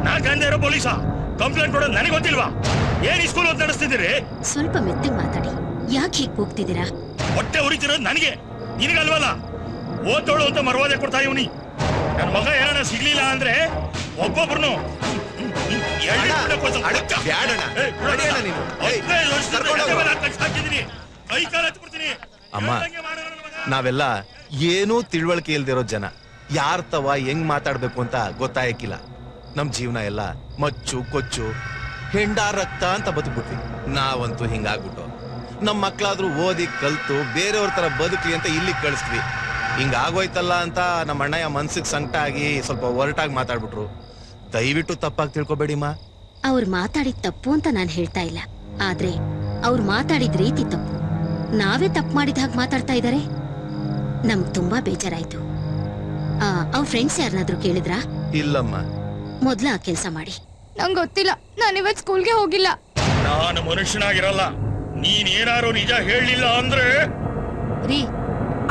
ನಾ ಗಂಡ ಇರೋ ಪೊಲೀಸಾ? ಕಂಪ್ಲೇಂಟ್ ಕೊಡೋದು ನನಗೆ ಗೊತ್ತಿಲ್ವಾ? ಏನ್ ಸ್ಕೂಲ್ ಓದ್ ನಡೆಸ್ತಿದ್ದೀರಿ? ಸ್ವಲ್ಪ ಮೆತ್ತಗೆ ಮಾತಾಡಿ. ಯಾಕೆ ಹೀಗೆ ಹೋಗ್ತಿದ್ದೀರಾ? ಹೊಟ್ಟೆ ಉರಿತಿರೋದು ನನಗೆ, ನಿನಗಲ್ವಲ್ಲ. ಓದೋಳು ಅಂತ ಮರ್ವಾದೆ ಕೊಡ್ತಾ ಇವನಿ. ನನ್ನ ಮಗ ಏನಾರ ಸಿಗ್ಲಿಲ್ಲ ಅಂದ್ರೆ ಒಬ್ಬೊಬ್ರು ಅಮ್ಮ, ನಾವೆಲ್ಲ ಏನೂ ತಿಳುವಳಿಕೆ ಇಲ್ದಿರೋ ಜನ. ಯಾರ್ ತವ ಹೆಂಗ್ ಮಾತಾಡ್ಬೇಕು ಅಂತ ಗೊತ್ತಾಯಕ್ಕಿಲ್ಲ. ನಮ್ ಜೀವನ ಎಲ್ಲ ಮಚ್ಚು ಕೊಚ್ಚು ಹೆಂಡ ರಕ್ತ ಅಂತ ಬದುಕ್ಬಿಟ್ವಿ. ನಾವಂತೂ ಹಿಂಗಾಗ್ಬಿಟ್ಟು ನಮ್ ಮಕ್ಳಾದ್ರೂ ಓದಿ ಕಲ್ತು ಬೇರೆಯವ್ರ ತರ ಬದುಕ್ಲಿ ಅಂತ ಇಲ್ಲಿಗೆ ಕಳಿಸ್ತೀವಿ. ಹಿಂಗಾಗೋಯ್ತಲ್ಲ ಅಂತ ನಮ್ಮ ಅಣ್ಣಯ್ಯ ಮನ್ಸಿಗೆ ಸಂಕಟ ಆಗಿ ಸ್ವಲ್ಪ ಒರಟಾಗಿ ಮಾತಾಡ್ಬಿಟ್ರು. ದಯವಿಟ್ಟು ತಪ್ಪಾಗಿ ತಿಳ್ಕೊಬೇಡಿಮ್ಮ. ಅವ್ರು ಮಾತಾಡಿದ ತಪ್ಪು ಅಂತ ನಾನು ಹೇಳ್ತಾ ಇಲ್ಲ, ಆದ್ರೆ ಅವ್ರು ಮಾತಾಡಿದ ರೀತಿ ತಪ್ಪು. ನಾವೇ ತಪ್ಪು ಮಾಡಿದ ಹಾಗೆ ಮಾತಾಡ್ತಾ ಇದ್ದಾರೆ. ನಮ್ಗ್ ತುಂಬಾ ಬೇಜಾರಾಯ್ತು. ಅವ್ರ ಫ್ರೆಂಡ್ಸ್ ಯಾರನ್ನಾದ್ರೂ ಕೇಳಿದ್ರಾ? ಇಲ್ಲಮ್ಮ. ಮೊದ್ಲ ಆ ಕೆಲ್ಸ ಮಾಡಿ. ನಂಗೆ ಗೊತ್ತಿಲ್ಲ, ನಾನು ಇವತ್ತು ಸ್ಕೂಲ್ಗೆ ಹೋಗಿಲ್ಲ. ನಾನು ಮನುಷ್ಯನಾಗಿರಲ್ಲ. ನೀನ್ ಏನಾರು ನಿಜ ಹೇಳಲಿಲ್ಲ ಅಂದ್ರೆ ರೀ,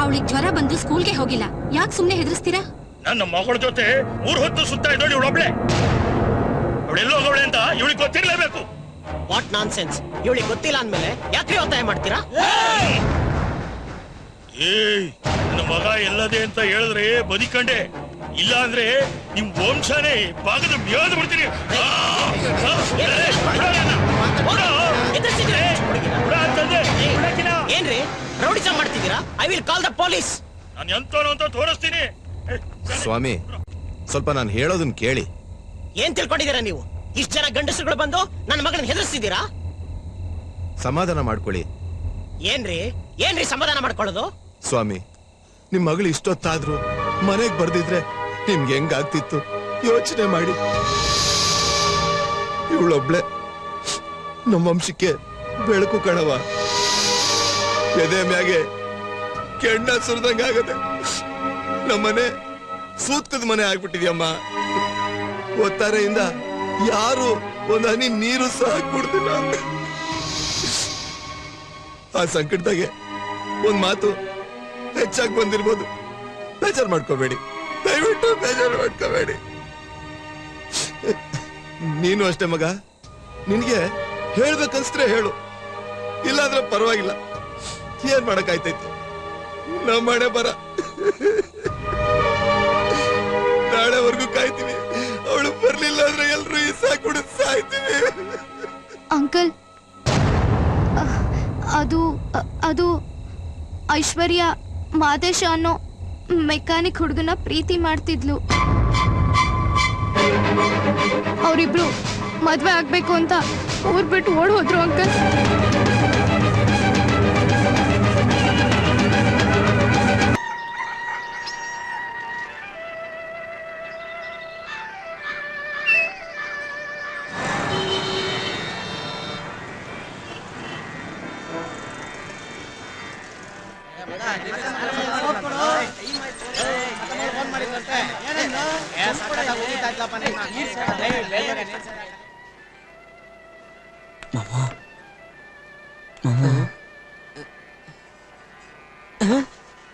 ಅವಳಿಗೆ ಜ್ವರ ಬಂದು ಸ್ಕೂಲ್ಗೆ ಹೋಗಿಲ್ಲ. ಯಾಕೆ ಸುಮ್ನೆ ಹೆದರ್ಸ್ತೀರಾ? ನನ್ನ ಮಗಳ ಜೊತೆ 3 ಹೊತ್ತು ಸುತ್ತಾ ಇದ್ದೋಳು ಇವಳೊಬ್ಳೆ. ಅವಳೆಲ್ಲೋಗವಳೆ ಅಂತ ಇವಳಿಗೆ ಗೊತ್ತಿರ್ಲೇಬೇಕು. What non sense! ಇವಳಿಗೆ ಗೊತ್ತಿಲ್ಲ ಅಂದ್ಮೇಲೆ ಯಾಕ್ರಿ ಒತ್ತಾಯ ಮಾಡ್ತೀರಾ? ನನ್ನ ಮಗ ಎಲ್ಲದೆ ಅಂತ ಹೇಳಿದ್ರೆ ಬದಿಕಂಡೆ, ಇಲ್ಲ ಅಂದ್ರೆ ನಿಮ್ ವಂಶನೇ ಬಾಗದ ಬ್ಯಾದ ಬಿಡ್ತೀನಿ. ಏನ್ರಿ ರೌಡಿಸಂ ಮಾಡ್ತಿದ್ದೀರಾ? I will call the police. ನಾನು ಎಂತೋನು ಅಂತ ತೋರಿಸ್ತೀನಿ. ಸ್ವಾಮಿ, ಸ್ವಲ್ಪ ನಾನು ಹೇಳೋದನ್ನ ಕೇಳಿ. ಏನ್ ತಿಳ್ಕೊಂಡಿದ್ದೀರಾ ನೀವು? ಇಷ್ಟ ಜನ ಗಂಡಸರುಗಳು ಬಂದು ನನ್ನ ಮಗನ ಹೆದರ್ಸ್ತಿದ್ದೀರಾ? ಸಮಾಧಾನ ಮಾಡ್ಕೊಳ್ಳಿ. ಏನ್ರಿ ಸಮಾಧಾನ ಮಾಡ್ಕೊಳ್ಳೋದು? ಸ್ವಾಮಿ, ನಿಮ್ ಮಗಳು ಇಷ್ಟೊತ್ತಾದ್ರು ಮನೆಗ್ ಬರ್ದಿದ್ರೆ ನಿಮ್ಗೆ ಹೆಂಗಾಗ್ತಿತ್ತು ಯೋಚನೆ ಮಾಡಿ. ಇವಳೊಬ್ಳೆ ನಮ್ಮ ವಂಶಕ್ಕೆ ಬೆಳಕು ಕಣವ. ಎದೆ ಮ್ಯಾಗೆ ಕೆಂಡ ಸುರಿದಂಗ ಆಗದೆ ನಮ್ಮನೆ ಸೂತ್ಕದ ಮನೆ ಆಗ್ಬಿಟ್ಟಿದ್ಯಮ್ಮ. ಒತ್ತಾರೆಯಿಂದ ಯಾರು ಒಂದ್ ಹನಿ ನೀರು ಸಹ ಕುಡ್ದಿಲ್ಲ. ಆ ಸಂಕಟದಾಗೆ ಒಂದ್ ಮಾತು ಹೆಚ್ಚಾಗಿ ಬಂದಿರ್ಬೋದು. ಬೇಜಾರ್ ಮಾಡ್ಕೋಬೇಡಿ, ದಯವಿಟ್ಟು ಬೇಜಾರು ಮಾಡ್ಕೋಬೇಡಿ. ನೀನು ಅಷ್ಟೇ ಮಗ, ನಿನ್ಗೆ ಹೇಳ್ಬೇಕನ್ಸ್ರೆ ಹೇಳು, ಇಲ್ಲಾಂದ್ರೆ ಪರವಾಗಿಲ್ಲ. ಏನ್ ಮಾಡಕ್ಕಾಯ್ತೈತಿ? ನಮ್ಮ ಮನೆ ಬರ ನಾಳೆವರೆಗೂ ಕಾಯ್ತೀವಿ. ಅವಳು ಬರ್ಲಿಲ್ಲ ಅಂದ್ರೆ ಎಲ್ರು ಈ ಸಾಕು ಸಾಯ್ತೀವಿ. ಅಂಕಲ್, ಅದು ಐಶ್ವರ್ಯ ಮಾದೇಶ ಅನ್ನೋ ಮೆಕ್ಯಾನಿಕ್ ಹುಡುಗನ ಪ್ರೀತಿ ಮಾಡ್ತಿದ್ಲು. ಅವರಿಬ್ರು ಮದ್ವೆ ಆಗ್ಬೇಕು ಅಂತ ಊರ್ ಬಿಟ್ಟು ಓಡ್ ಹೋದ್ರು ಅಂಕಲ್.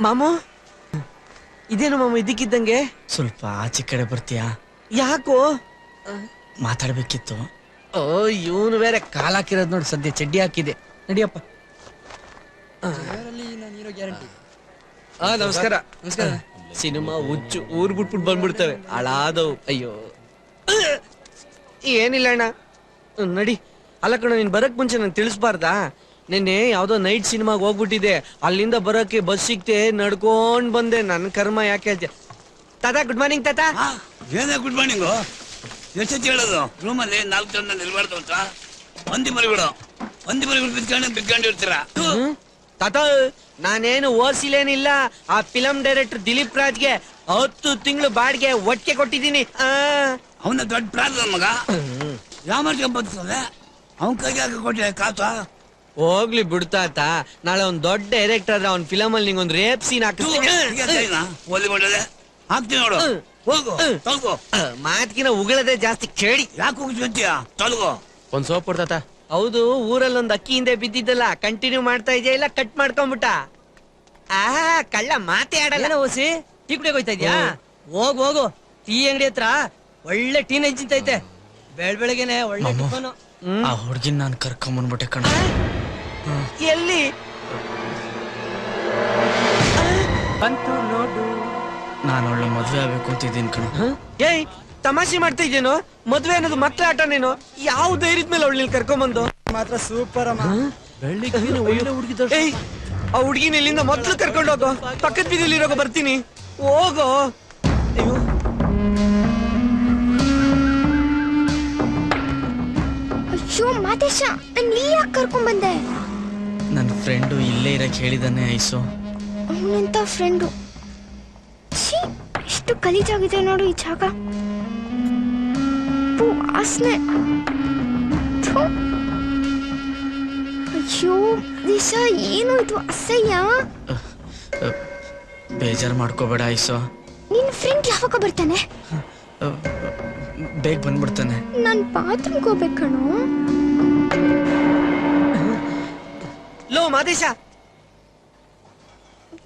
ಮಾಮು, ಇದೇನು ಮಾಮ ಇದಕ್ಕಿದ್ದಂಗೆ? ಸ್ವಲ್ಪ ಆಚೆ ಕಡೆ ಬರ್ತೀಯಾ? ಯಾಕೋ? ಮಾತಾಡ್ಬೇಕಿತ್ತು. ಓ, ಇವನು ಬೇರೆ ಕಾಲ್ ಹಾಕಿರೋದ್ ನೋಡಿ, ಸದ್ಯ ಚಡ್ಡಿ ಹಾಕಿದೆ. ನಡಿಯಪ್ಪ. ನಮಸ್ಕಾರ. ನಮಸ್ಕಾರ. ಸಿನಿಮಾ ಹುಚ್ಚು ಊರ್ ಬಿಟ್ಬಿಟ್ಟು ಬಂದ್ಬಿಡ್ತವೆ ಹಾಳಾದವು. ಅಯ್ಯೋ, ಏನಿಲ್ಲ ಅಣ್ಣ, ನಡಿ. ಅಲ್ಲ ಕಣ, ನೀನ್ ಬರಕ್ ಮುಂಚೆ ನಂಗೆ ತಿಳಿಸ್ಬಾರ್ದಾ? ನಿನ್ನೆ ಯಾವ್ದೋ ನೈಟ್ ಸಿನಿಮಾಗ ಹೋಗ್ಬಿಟ್ಟಿದೆ. ಅಲ್ಲಿಂದ ಬರೋಕೆ ಬಸ್ ಸಿಕ್ತೆ, ನಡ್ಕೊಂಡ್ ಬಂದೆ. ನನ್ ಕರ್ಮ ಯಾಕೆ ಹೇಳ್ತೀಯ? ತಾತ, ಗುಡ್ ಮಾರ್ನಿಂಗ್ ತಾತ. ಏನೇ ಗುಡ್ ಮಾರ್ನಿಂಗು? ಎಷ್ಟೊತ್ತು ಹೇಳೋದು? ರೂಮಲ್ಲಿ 4 ಜನ ನಿಲ್ಬಾರ್ದು ಅಂತ. ಒಂದಿ ಮರಿಗಳು ಬಿತ್ಕೊಂಡಿರ್ತೀರ. ತಾತ, ನಾನೇನು ಓದಿಸಿಲೇನಿಲ್ಲ. ಆ ಫಿಲಂ ಡೈರೆಕ್ಟರ್ ದಿಲೀಪ್ ರಾಜ್ಗೆ 10 ತಿಂಗಳು ಬಾಡಿಗೆ ಒಟ್ಟಿಗೆ ಕೊಟ್ಟಿದ್ದೀನಿ. ಅವನ ದೊಡ್ಡ ಪ್ರಾರ್ಥ ಮಗ ಯಾಮರ್ಗೆ ಬರ್ತದೆ. ಅವನ್ ಕೈಗೆ ಹಾಕಿ ಕೊಟ್ಟೆ ಕಾಸ. ಹೋಗ್ಲಿ ಬಿಡ್ತಾತ, ನಾಳೆ ಒಂದ್ ದೊಡ್ಡ ಡೈರೆಕ್ಟರ್ ಆದ್ರೆ ಅವ್ನ ಫಿಲಮ್ ಅಲ್ಲಿ ನಿಂಗೊಂದ್ ರೇಪ್ ಸೀನ್ ಹಾಕ್ತೀನಿ. ಹಾಕ್ತೀನಿ ನೋಡು. ಹೋಗು, ತೊಳ್ಗೋ. ಮಾತ್ಕಿನ ಉಗಳದೆ ಜಾಸ್ತಿ ಕೇಳಿ. ಯಾಕೆ ಹೋಗ್ತೀಯ? ತೊಳ್ಗೋ. ಒಂದ್ ಸೋಪ್ ಕೊಡ್ತಾತ. ಹೌದು, ಊರಲ್ಲಿ ಒಂದ್ ಅಕ್ಕಿ ಹಿಂದೆ ಬಿದ್ದಿದ್ದಲ್ಲ, ಕಂಟಿನ್ಯೂ ಮಾಡ್ತಾ ಇದೆಯಾ ಇಲ್ಲ ಕಟ್ ಮಾಡ್ಕೊಂಬಿಟ್ಟ? ಕಳ್ಳ ಮಾತೇ ಆಡಲ್ಲ. ಓಸಿ ಟೀ ಕುಡಿಯೋಕ್ ಹೋಯ್ತಾ ಇದ್ಯಾ? ಹೋಗು, ಟೀ ಅಂಗಡಿ ಹತ್ರ ಒಳ್ಳೆ ಟೀನೇಜ್ ಐತೆ ಬೆಳಗ್ಗೆನೆ ಒಳ್ಳೆ ಟಿಫನ್. ಆ ಹುಡ್ಗಿನ್ ನಾನ್ ಕರ್ಕೊಂಬಂದ್ಬಿಟ್ಟೆ ಕಣ. ಎಲ್ಲಿ ಬಂತು ನೋಡು. ನಾನು ಒಳ್ಳೆ ಮದ್ವೆ ಆಗ್ಬೇಕು ಅಂತಿದ್ದೀನಿ ಕಣ. ಏಯ್ ತಮಾಷೆ ಮಾಡ್ತಾ ಇದ್ದೇನೋ? ಮದ್ವೆ ಅನ್ನೋದು ಮಕ್ಳ ಆಟ ನೀನು. ಯಾವ ಧೈರ್ಯದ ಮೇಲೆ ಅವಳು ಕರ್ಕೊಂಬಂದು? ಮಾತ್ರ ಸೂಪರ್ ಅಮ್ಮ. ಏಯ್ ಆ ಹುಡ್ಗಿನ ಇಲ್ಲಿಂದ ಮೊದ್ಲು ಕರ್ಕೊಂಡು ಹೋಗೋ. ಪಕ್ಕದ ಬೀದಿಲಿ ಇರೋಗೋ, ಬರ್ತೀನಿ. ಹೋಗೋ. ಅಯ್ಯೋ ಅಯ್ಯೋ ಮಾದೇಶ, ನಾನು ಇಲ್ಲಿ ಯಾಕೆ ಕರ್ಕೊಂಡ್ ಬಂದೆ? ನನ್ನ ಫ್ರೆಂಡು ಇಲ್ಲೇ ಇರಕ್ ಹೇಳಿದಾನೆ ಐಸು. ಅವನಂತ ಫ್ರೆಂಡು. ಎಷ್ಟು ಗಲೀಜಾಗಿದೆ ನೋಡು ಈ ಜಾಗ. ವಾಸನೆ. ಅಯ್ಯೋ ದಿಶ, ಏನು ಇದು ಅಸಹ್ಯ. ಬೇಜಾರು ಮಾಡ್ಕೋಬೇಡ ಐಸು. ನಿನ್ನ ಫ್ರೆಂಡ್ ಯಾವಾಗ ಬರ್ತಾನೆ? ಬೇಗ ಬಂದ್ಬಿಡ್ತಾನೆ. ನಾನು ಬಾತ್ರೂಮ್ಗೆ ಹೋಗ್ಬೇಕು ಕಣೋ. ಲೋ ಮಾದೇಶ,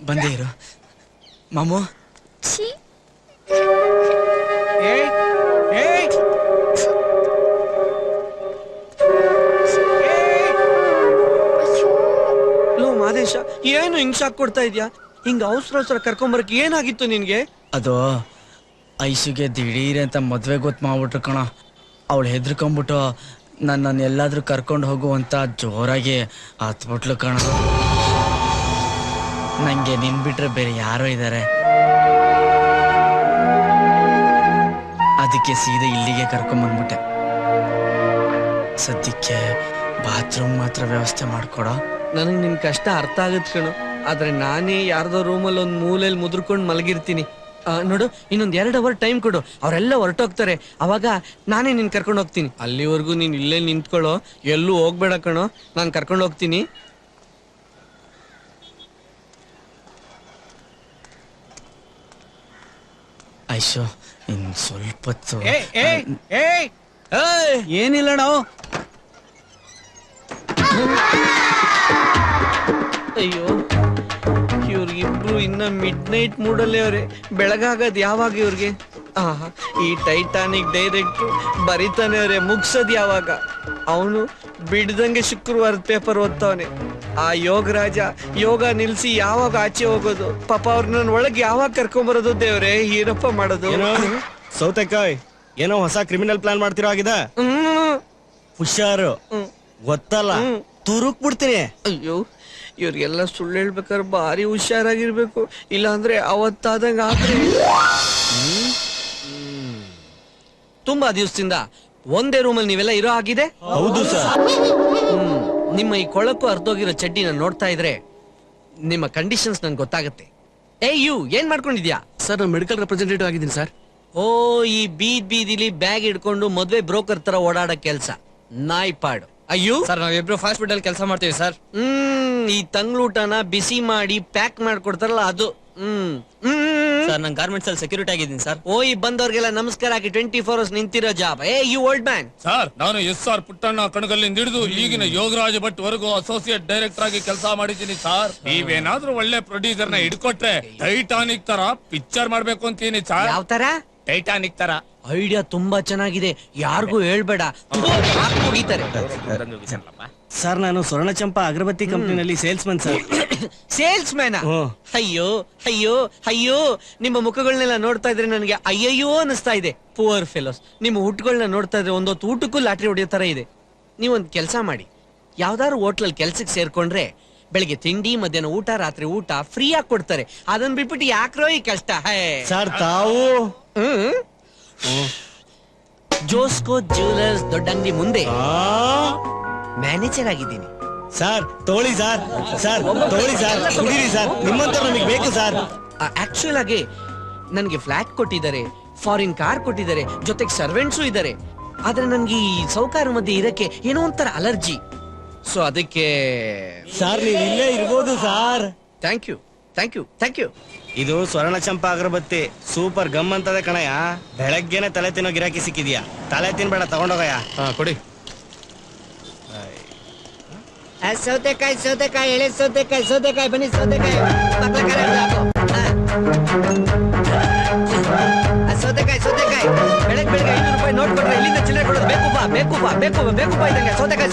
ಬಂದೇ ಇರು. ಮಾಮು ಛೀ, ಲೋ ಮಾದೇಶ, ಏನು ಹಿಂಗ್ ಶಾಕ್ ಕೊಡ್ತಾ ಇದ್ಯಾ? ಹಿಂಗ ಅವಸರ ಕರ್ಕೊಂಬರಕ್ ಏನಾಗಿತ್ತು ನಿನ್ಗೆ? ಅದು ಐಸುಗೆ ದಿಢೀರ್ ಅಂತ ಮದ್ವೆ ಗೊತ್ತು ಮಾಡ್ಬಿಟ್ರು ಕಣ. ಅವಳು ಹೆದರ್ಕೊಂಡ್ಬಿಟ್ಟು ನನ್ನ ಎಲ್ಲಾದ್ರೂ ಕರ್ಕೊಂಡು ಹೋಗು ಅಂತ ಜೋರಾಗಿ ಹತ್ಬಿಟ್ಲು ಕಣ. ನಂಗೆ ನಿನ್ ಬಿಟ್ರೆ ಬೇರೆ ಯಾರೋ ಇದ್ದಾರೆ. ಅದಕ್ಕೆ ಸೀದಾ ಇಲ್ಲಿಗೆ ಕರ್ಕೊಂಬಂದ್ಬಿಟ್ಟೆ. ಸದ್ಯಕ್ಕೆ ಬಾತ್ರೂಮ್ ಮಾತ್ರ ವ್ಯವಸ್ಥೆ ಮಾಡ್ಕೊಡ. ನನಗೆ ನಿನ್ ಕಷ್ಟ ಅರ್ಥ ಆಗತ್ ಕಣು. ಆದ್ರೆ ನಾನೇ ಯಾರ್ದೋ ರೂಮಲ್ಲಿ ಒಂದ್ ಮೂಲೆಯಲ್ಲಿ ಮುದ್ರಕೊಂಡು ಮಲಗಿರ್ತೀನಿ. ನೋಡು, ಇನ್ನೊಂದ್ 2 ಅವರ್ ಟೈಮ್ ಕೊಡು. ಅವರೆಲ್ಲ ಹೊರಟೋಗ್ತಾರೆ. ಅವಾಗ ನಾನೇ ನಿನ್ ಕರ್ಕೊಂಡು ಹೋಗ್ತೀನಿ. ಅಲ್ಲಿವರೆಗೂ ನೀನ್ ಇಲ್ಲೇ ನಿಂತ್ಕೊಳ್ಳೋ, ಎಲ್ಲೂ ಹೋಗ್ಬೇಡ ಕಣೋ. ನಾನ್ ಕರ್ಕೊಂಡು ಹೋಗ್ತೀನಿ. ಐಶೋ, ಇನ್ ಸ್ವಲ್ಪ ಹೊತ್ತು. ಏನಿಲ್ಲ ನಾವು. ಅಯ್ಯೋ, ಇವ್ರಿಗಿಬ್ರು ಇನ್ನ ಮಿಡ್ ನೈಟ್ ಮೂಡಲ್ಲೇ ಅವ್ರೆ. ಬೆಳಗಾಗದ್ ಯಾವಾಗ ಇವ್ರಿಗೆ? ಈ ಟೈಟಾನಿಕ್ ಡೈರೆಕ್ಟ್ರು ಬರಿತಾನೆ ಅವ್ರೆ, ಮುಗ್ಸದ್ ಯಾವಾಗ? ಅವನು ಬಿಡ್ದಂಗೆ ಶುಕ್ರವಾರದ ಪೇಪರ್ ಓದ್ತಾವನೆ. ಆ ಯೋಗರಾಜ ಯೋಗ ನಿಲ್ಸಿ ಯಾವಾಗ ಆಚೆ ಹೋಗೋದು? ಪಾಪ ಅವ್ರನ್ನ ಒಳಗೆ ಯಾವಾಗ ಕರ್ಕೊಂಬರೋದು? ದೇವ್ರೆ, ಏನಪ್ಪ ಮಾಡೋದು? ಸೌತೆಕಾಯ್, ಏನೋ ಹೊಸ ಕ್ರಿಮಿನಲ್ ಪ್ಲಾನ್ ಮಾಡ್ತಿರೋ ಆಗಿದೆ. ಹುಷಾರು, ಗೊತ್ತಲ್ಲ, ತುರುಕ್ ಬಿಡ್ತೀನಿ. ಅಯ್ಯೋ, ಇವ್ರಿಗೆಲ್ಲ ಸುಳ್ಳು ಹೇಳ್ಬೇಕಾದ್ರೆ ಭಾರಿ ಹುಷಾರಾಗಿರ್ಬೇಕು. ಇಲ್ಲ ಅಂದ್ರೆ ಅವತ್ತಾದಂಗ ಆದ್ರೆ. ತುಂಬಾ ದಿವಸದಿಂದ ಒಂದೇ ರೂಮಲ್ಲಿ ನೀವೆಲ್ಲ ಇರೋ ಆಗಿದೆ. ಹೌದು ಸರ್. ನಿಮ್ಮ ಈ ಕೊಳಕು ಅರ್ಧೋಗಿರೋ ಚಡ್ಡಿನ ನೋಡ್ತಾ ಇದ್ರೆ ನಿಮ್ಮ ಕಂಡೀಷನ್ಸ್ ನನ್ಗೆ ಗೊತ್ತಾಗತ್ತೆ. ಏನ್ ಮಾಡ್ಕೊಂಡಿದ್ಯಾ? ಸರ್, ನಾನು ಮೆಡಿಕಲ್ ರೆಪ್ರೆಸೆಂಟೇಟಿವ್ ಆಗಿದ್ದೀನಿ ಸರ್. ಓ, ಈ ಬೀದಿಲಿ ಬ್ಯಾಗ್ ಹಿಡ್ಕೊಂಡು ಮದ್ವೆ ಬ್ರೋಕರ್ ತರ ಓಡಾಡೋ ಕೆಲ್ಸ ನಾಯ್ಪಾಡು. ಅಯ್ಯೋ ಸರ್, ನಾವಿಬ್ರು ಹಾಸ್ಪಿಟಲ್ ಕೆಲಸ ಮಾಡ್ತೀವಿ ಸರ್. ಈ ತಂಗ್ಳೂಟನ ಬಿಸಿ ಮಾಡಿ ಪ್ಯಾಕ್ ಮಾಡ್ಕೊಡ್ತಾರಲ್ಲ ಅದು. ಸರ್, ನಾನು ಗಾರ್ಮೆಂಟ್ಸ್ ಅಲ್ಲಿ ಸೆಕ್ಯೂರಿಟಿ ಆಗಿದ್ದೀನಿ ಸರ್. ಓ, ಈ ಬಂದವ್ರಿಗೆಲ್ಲ ನಮಸ್ಕಾರ ಹಾಕಿ 24 hours ನಿಂತಿರೋ ಜಾಬ್. You old man. ಸರ್, ನಾನು SR ಪುಟ್ಟಣ್ಣ ಕಣಗಲ್ಲಿಂದ ಹಿಡಿದು ಈಗಿನ ಯೋಗರಾಜ್ ಭಟ್ ವರೆಗೂ ಅಸೋಸಿಯೇಟ್ ಡೈರೆಕ್ಟರ್ ಆಗಿ ಕೆಲಸ ಮಾಡಿದ್ದೀನಿ ಸರ್. ನೀವೇನಾದ್ರೂ ಒಳ್ಳೆ ಪ್ರೊಡ್ಯೂಸರ್ ನ ಹಿಡ್ಕೊಟ್ರೆ ಟೈಟಾನಿಕ್ ತರ ಪಿಕ್ಚರ್ ಮಾಡ್ಬೇಕು ಅಂತೀನಿ ಸರ್. ಯಾವ ತರ? ಟೈಟಾನಿಕ್ ತರ. ಐಡಿಯಾ ತುಂಬಾ ಚೆನ್ನಾಗಿದೆ, ಯಾರಿಗೂ ಹೇಳ್ಬೇಡ, ಮುಗಿತಾರೆ. ಸರ್, ನಾನು ಸ್ವರ್ಣಚಂಪಾ ಅಗರಬತ್ತಿ ಕಂಪನಿನಲ್ಲಿ ಸೇಲ್ಸ್ಮನ್ ಸರ್. Sales man? ಅಯ್ಯೋ ಅಯ್ಯೋ ಅಯ್ಯೋ, ನಿಮ್ಮ ಮುಖಗಳನ್ನೆಲ್ಲ ನೋಡ್ತಾ ಇದ್ರೆ ನನಗೆ ಅಯ್ಯಯ್ಯೋ ಅನಿಸ್ತಾ ಇದೆ. ಪುವರ್ ಫೆಲೋಸ್, ನಿಮ್ಮ ಹುಟ್ಟುಗಳನ್ನ ನೋಡ್ತಾ ಇದ್ರೆ ಒಂದೊತ್ತು ಊಟಕ್ಕೂ ಲಾಟ್ರಿ ಹೊಡೆಯೋ ತರ ಇದೆ. ನೀವೊಂದ್ ಕೆಲಸ ಮಾಡಿ, ಯಾವ್ದಾದ್ರು ಹೋಟ್ಲಲ್ಲಿ ಕೆಲ್ಸಕ್ಕೆ ಸೇರ್ಕೊಂಡ್ರೆ ಬೆಳಿಗ್ಗೆ ತಿಂಡಿ, ಮಧ್ಯಾಹ್ನ ಊಟ, ರಾತ್ರಿ ಊಟ ಫ್ರೀ ಆಗಿ ಕೊಡ್ತಾರೆ. ಅದನ್ನ ಬಿಟ್ಬಿಟ್ಟು ಯಾಕ್ರೋ ಈ ಕಷ್ಟ? ಸರ್, ತಾವು ಜೋಸ್ಕೋ ಜ್ಯುವೆಲರ್ಸ್ ದೊಡ್ಡ ಅಂಗಡಿ ಮುಂದೆ ಮ್ಯಾನೇಜರ್ ಆಗಿದ್ದೀನಿ. ಸರ್, ತೋಳಿ ಸರ್. ಸರ್, ತೋಳಿ ಸರ್, ಕುಡೀರಿ ಸರ್, ನಿಮ್ಮಂತ ನಮಗೆ ಬೇಕು ಸರ್. ಆಕ್ಚುಲ್ ಆಗಿ ನನ್ಗೆ ಫ್ಲಾಟ್ ಕೊಟ್ಟಿದ್ದಾರೆ, ಫಾರಿನ್ ಕಾರ್ ಕೊಟ್ಟಿದ್ದಾರೆ, ಜೊತೆಗೆ ಸರ್ವೆಂಟ್ಸು ಇದ್ದಾರೆ. ಆದ್ರೆ ನನ್ಗೆ ಈ ಸೌಕಾರ ಮಧ್ಯೆ ಇರಕ್ಕೆ ಏನೋ ಒಂಥರ ಅಲರ್ಜಿ. ಸೊ ಅದಕ್ಕೆ ಸರ್, ನೀವು ಇಲ್ಲೇ ಇರ್ಬೋದು sir. Thank you thank you thank you. ಇದು ಸ್ವರ್ಣಚಂಪಾ ಅಗರಬತ್ತಿ ಸೂಪರ್ ಗಮ್ ಅಂತದೆ ಕಣಯ್ಯ. ಬೆಳಗ್ಗೆನೆ ತಲೆ ತಿನ್ನೋ ಗಿರಾಕಿ ಸಿಕ್ಕಿದ್ಯಾ? ತಲೆ ತಿನ್ಬೇಡ, ತಗೊಂಡೋಗಯ್ಯ. ಕೊಡಿ. ಸೌತೆಕಾಯಿ ಸೌತೆಕಾಯಿ ಎಳೆ ಸೌತೆಕಾಯಿ ಸೌತೆಕಾಯಿ ಬನ್ನಿ ಸೌತೆಕಾಯಿ ಸೌತೆಕಾಯಿ ಸೌತೆಕಾಯಿ ಬೆಳಗ್ಗೆ 500 ರೂಪಾಯಿ ನೋಟ್ ಕೊಟ್ರೆ ಇಲ್ಲಿಂದ ಚಿಲ್ಲರೆ ಕೊಡೋದು ಬೇಕುಪ್ಪ ಇದ್ದಂಗೆ ಸೌತೆಕಾಯಿ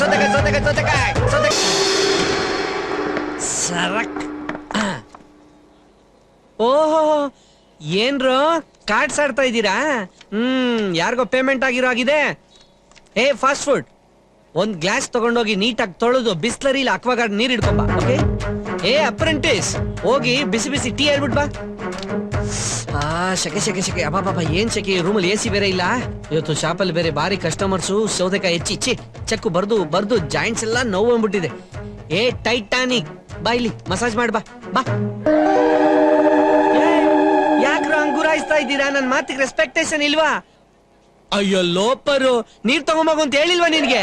ಸರಕ್ ಓಹೋ ಏನ್ರು ಕಾರ್ಡ್ಸ್ ಆಡ್ತಾ ಇದ್ದೀರಾ ಯಾರಿಗೋ ಪೇಮೆಂಟ್ ಆಗಿರೋ ಆಗಿದೆ ಫಾಸ್ಟ್ ಫುಡ್ ಒಂದ್ ಗ್ಲಾಸ್ ತಗೊಂಡೋಗಿ ನೀಟಾಗಿ ತೊಳೆದು ಬಿಸ್ಲರಿಲಿ ಅಕ್ವಾಗಾರ್ಡ್ ನೀರ್ ಇಡ್ಕೊಂಬ ಓಕೆ ಅಪ್ರೆಂಟಿಸ್ ಹೋಗಿ ಬಿಸಿ ಬಿಸಿ ಟೀ ಹೇಳ್ಬಿಟ್ ಬಾ ಶಕೆ ಅಬ್ಬಾ ಏನ್ ಶಕೆ ರೂಮಲ್ಲಿ ಎಸಿ ಬೇರೆ ಇಲ್ಲ ಇವತ್ತು ಶಾಪಲ್ಲಿ ಬೇರೆ ಬಾರಿ ಕಸ್ಟಮರ್ಸು ಸೌದೆಕಾಯಿ ಹೆಚ್ಚಿ ಚೆಕ್ಕು ಬರ್ದು ಜಾಯಿಂಟ್ಸ್ ಎಲ್ಲ ನೋವು ಬಂದ್ಬಿಟ್ಟಿದೆ ಟೈಟಾನಿಕ್ ಬಾ ಇಲ್ಲಿ ಮಸಾಜ್ ಮಾಡ್ಬಾ ಬಾ ಯಾಕ್ರೋ ಅಂಗುರಾಯಿಸ್ತಾ ಇದ್ದೀರಾ ನನ್ ಮಾತಿಗೆ ರೆಸ್ಪೆಕ್ಟೇಷನ್ ಇಲ್ವಾ ಅಯ್ಯೋ ಲೋಪರು ನೀರ್ ತಗೊಂಬೋಗು ಅಂತ ಹೇಳಿಲ್ವಾ ನಿನ್ಗೆ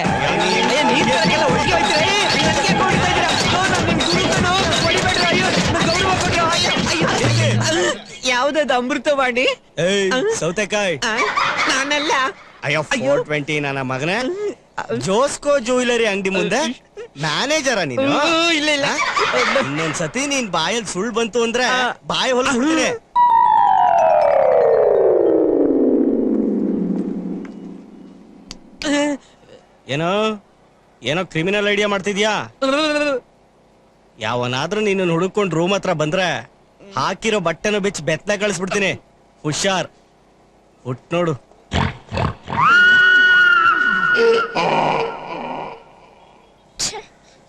ಯಾವ್ದದು ಅಮೃತವಾಣಿ ಸೌತೆಕಾಯಿ ನಾನಲ್ಲ ಅಯ್ಯೋ 420 ನನ್ನ ಮಗನೇ ಜೋಸ್ಕೋ ಜ್ಯುವೆಲರಿ ಅಂಗಡಿ ಮುಂದೆ ಮ್ಯಾನೇಜರ ನೀನು ಇಲ್ಲ ಇನ್ನೊಂದ್ಸತಿ ನೀನ್ ಬಾಯಲ್ಲಿ ಸುಳ್ಳು ಬಂತು ಅಂದ್ರೆ ಬಾಯಿ ಹೊಲಿಸ್ಬಿಡ್ತೀನಿ ಏನೋ ಕ್ರಿಮಿನಲ್ ಐಡಿಯಾ ಮಾಡ್ತಿದ್ಯಾ ಯಾವನಾದ್ರೂ ನಿನ್ನ ಹುಡುಕೊಂಡು ರೂಮ್ ಹತ್ರ ಬಂದ್ರೆ ಹಾಕಿರೋ ಬಟ್ಟೆನ ಬಿಚ್ಚಿ ಬೆತ್ತ ಕಳಿಸ್ಬಿಡ್ತೀನಿ ಹುಷಾರ್ ಹುಟ್ ನೋಡು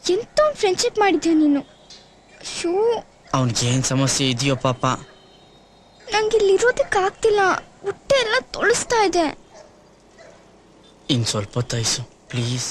ಎಂತ ಫ್ರೆಂಡ್ಶಿಪ್ ಮಾಡಿದ್ಯಾ ನೀನು ಅವನಿಗೇನ್ ಸಮಸ್ಯೆ ಇದೆಯೋ ಪಾಪ ನಂಗೆ ಇಲ್ಲಿರೋದಕ್ಕೆ ಆಗ್ತಿಲ್ಲ ಹೊಟ್ಟೆ ಎಲ್ಲ ತೊಳಸ್ತಾ ಇದೆ ಇನ್ ಸ್ವಲ್ಪ ಹೊತ್ತಾಯ್ಸು ಪ್ಲೀಸ್